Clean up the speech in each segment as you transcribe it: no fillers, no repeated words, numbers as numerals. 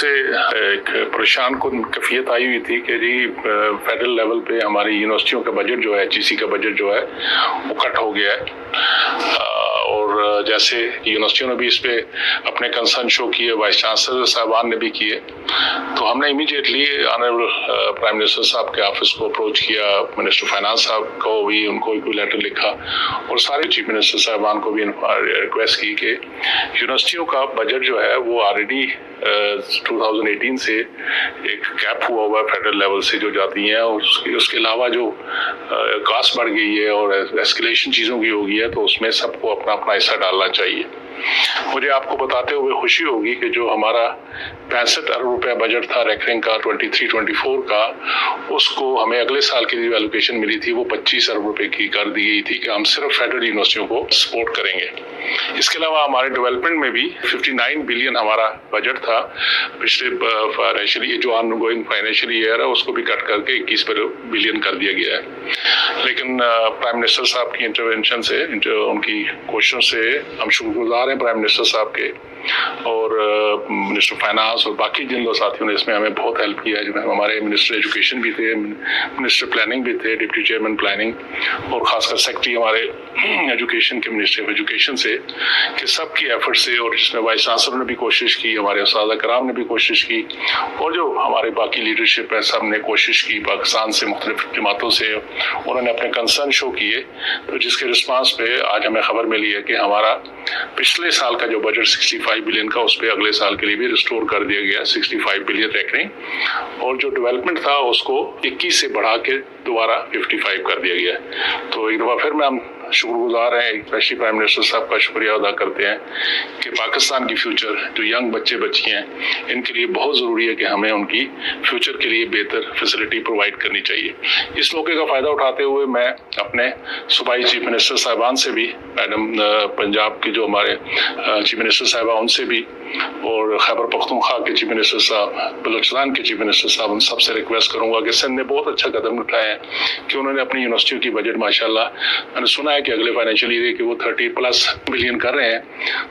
سے ایک پریشان کن کیفیت آئی ہوئی تھی کہ جی فیڈرل لیول پہ ہماری یونیورسٹیوں کا بجٹ جو ہے HEC کا بجٹ جو ہے وہ کٹ ہو گیا ہے، اور جیسے یونیورسٹیوں نے بھی اس پہ اپنے کنسرن شو کیے، وائس چانسلر صاحبان نے بھی کیے، تو ہم نے امیڈیٹلی آنریبل پرائم منسٹر صاحب کے آفس کو اپروچ کیا، منسٹر فائنانس صاحب کو بھی ان کو کوئی لیٹر لکھا، اور سارے چیف منسٹر صاحبان کو بھی ریکویسٹ کی کہ یونیورسٹیوں کا بجٹ جو ہے وہ آلریڈی 2018 سے ایک کیپ ہوا ہے فیڈرل لیول سے جو جاتی ہیں، اور اس کے علاوہ جو کاسٹ بڑھ گئی ہے اور ایسکیلیشن چیزوں کی ہو گئی ہے، تو اس میں سب کو اپنا اپنا حصہ ڈالنا چاہیے۔ مجھے آپ کو بتاتے ہوئے خوشی ہوگی کہ جو ہمارا 65 ارب روپے بجٹ تھا ریکرنگ کا 23-24 کا، اس کو ہمیں اگلے سال کی جو ایلوکیشن ملی تھی وہ 25 ارب روپے کی کر دی گئی تھی کہ ہم صرف فیڈرل یونیورسٹیوں کو سپورٹ کریں گے۔ اس کے علاوہ ہمارے ڈیولپمنٹ میں بھی 59 بلین ہمارا بجٹ تھا پچھلے فائنینشیل جو آن گوئنگ فائنینشیل ایئر ہے، اس کو بھی کٹ کر کے 21 بلین کر دیا گیا ہے۔ لیکن پرائم منسٹر صاحب کی انٹروینشن سے، ان کی کوششوں سے ہم شکر گزار ہیں پرائم منسٹر صاحب کے، اور منسٹر فائنانس اور باقی جن لوگ ساتھیوں نے اس میں ہمیں بہت ہیلپ کیا ہے۔ جو ہمارے منسٹر ایجوکیشن بھی تھے، منسٹر پلاننگ بھی تھے، ڈپٹی چیئرمین پلاننگ، اور خاص کر سیکرٹری ہمارے ایجوکیشن کے منسٹری آف ایجوکیشن سے، کہ سب کی ایفرٹ سے، اور جس میں وائس چانسلر نے بھی کوشش کی، ہمارے اساتذہ کرام نے بھی کوشش کی، اور جو ہمارے باقی لیڈرشپ ہے سب نے کوشش کی، پاکستان سے مختلف جماعتوں سے انہوں نے اپنے کنسرن شو کیے، تو جس کے رسپانس پہ آج ہمیں خبر ملی ہے کہ ہمارا پچھلے سال کا جو بجٹ 65 بلین کا، اس پہ اگلے سال کے لیے بھی ریسٹور کر دیا گیا 65 بلین ریکننگ، اور جو ڈیولپمنٹ تھا اس کو 21 سے بڑھا کے دوبارہ 55 کر دیا گیا ہے۔ تو ایک دفعہ پھر میں ہم شکر گزار ہیں، اسپیشلی پرائم منسٹر صاحب کا شکریہ ادا کرتے ہیں کہ پاکستان کی فیوچر جو ینگ بچے بچی ہیں، ان کے لیے بہت ضروری ہے کہ ہمیں ان کی فیوچر کے لیے بہتر فیسلٹی پرووائڈ کرنی چاہیے۔ اس موقع کا فائدہ اٹھاتے ہوئے میں اپنے صوبائی چیف منسٹر صاحبان سے بھی، میڈم پنجاب کے جو ہمارے چیف منسٹر صاحبہ ان سے بھی، اور خیبر پختونخوا کے چیف منسٹر صاحب، بلوچستان کے چیف منسٹر صاحب، ان سب سے ریکویسٹ کروں گا کہ سندھ نے بہت اچھا قدم اٹھایا ہے کہ انہوں نے اپنی یونیورسٹیوں کی بجٹ ماشاءاللہ، میں نے سنا ہے کہ اگلے فائنینشیل ایئر کے وہ 30+ بلین کر رہے ہیں،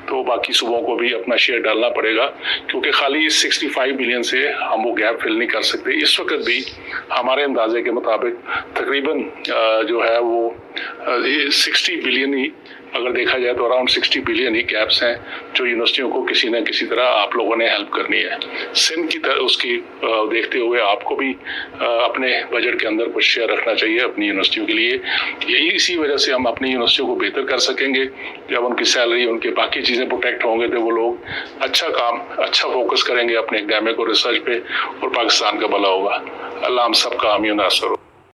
تو باقی صوبوں کو بھی اپنا شیئر ڈالنا پڑے گا، کیونکہ خالی 65 بلین سے ہم وہ گیپ فل نہیں کر سکتے۔ اس وقت بھی ہمارے اندازے کے مطابق تقریباً جو ہے وہ 60 بلین ہی، اگر دیکھا جائے تو اراؤنڈ 60 بلین ہی گیپس ہیں جو یونیورسٹیوں کو کسی نہ کسی طرح آپ لوگوں نے ہیلپ کرنی ہے۔ سندھ کی طرح اس کی دیکھتے ہوئے آپ کو بھی اپنے بجٹ کے اندر کچھ شیئر رکھنا چاہیے اپنی یونیورسٹیوں کے لیے۔ یہی اسی وجہ سے ہم اپنی یونیورسٹیوں کو بہتر کر سکیں گے، جب ان کی سیلری، ان کے باقی چیزیں پروٹیکٹ ہوں گے تو وہ لوگ اچھا فوکس کریں گے اپنے اکیڈمک اور ریسرچ پہ، اور پاکستان کا بھلا ہوگا۔ اللہ ہم سب کا حامی و ناصر ہو۔